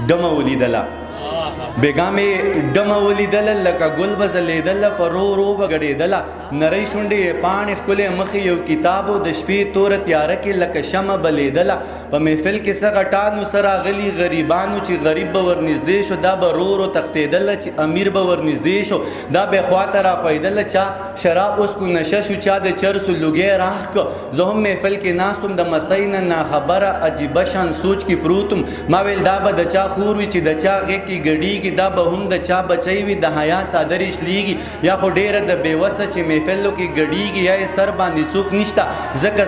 ډمه ولیدله بیګا مې ډمه ولیدله لکه ګل به ځلېدله په رو رو به ګډېدله نرۍ شونډې یې پاڼې ښکلې مخې یو کتاب و د شپې توره تیاره کې لکه شمه بلېدله په محفل کې څه غټانو څه راغلي غریبانو چې غریب به ورنږدې شو دا به رو رو تښتېدله چې امیر به ورنږدې شو دا به یې خواته راښویدله چا شراب اوس کو نشه شو چا د چرسو لوګی راښ که زه هم محفل کې ناست وم د مستۍ نه ناخبره عجیبه شان سوچ کې پروت وم ما ویل دا به د چا خور وي چې د چا غېږ کې ګډېږي دا به هم د چا بچی وي د حیا څادرې شلیږي یا خو ډېره د بېوسه چې محفلو کې ګډېږي یا یې سر باندې څوک نشته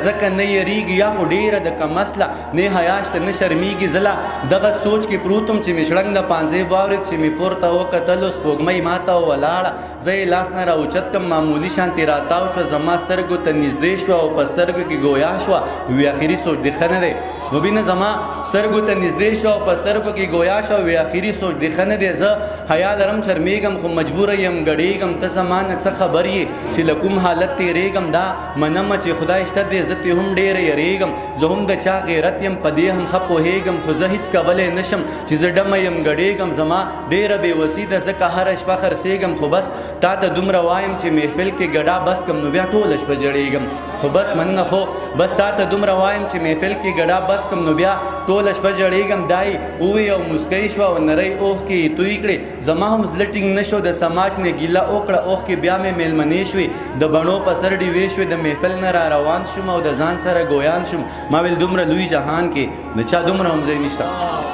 ځکه نه یریږي یا خو ډېره د کم اصله نه حیا شته نه شرمېږي زه لا دغه سوچ کې پروت وم چې مې شړنګ د پانځې واورېد چې مې پورته وکتلو سپوږمۍ ماته ولاړه زه یې لاس نه راوچت کړم معمولي شانتې راتاو شوه زما سترګو ته نږدې شوه او په سترګو کې ګویا شوه وی اخري سوچ دې ښه نه دی مبینه زما سترګو ته نږدې شوه او په سترګو کې ګویا شوه وی اخري سوچ دې ښه نه دی زه حیا لرم شرمېږم خو مجبوره یم ګډېږم ته زما نه څه خبر یې چې له کوم حالت تېرېږم دا منمه چې خدای شته دی زه ترې هم ډېره یریږم زه هم د چا غیرت یم په دې هم ښه پوهېږم خو زه هېڅ کولی نشم چې زه ډمه یم ګډېږم زما ډېره بېوسي ده ځکه هره شپه خرڅېږم خو بس تا ته دومره وایم چې محفل کې ګډا بس کم نو بیا ټوله شپه جړېږم خو بس مننه خو بس تا ته دومره وایم چې محفل کې ګډا بس کم نو بیا ټوله شپه جړېږم دای ووی او مسکی شوه او نری اوښکې یې توی کړې زما هم زړه ټینګ نه شو د سماج نه ګیله وکړه اوښکې بیا مې میلمنې شوې د بڼو په سر ډیوې شوې د محفل نه را روان شوم او د ځان سره ګویان شوم ما ویل دومره لوی جهان کې د چا دومره هم ځای نشته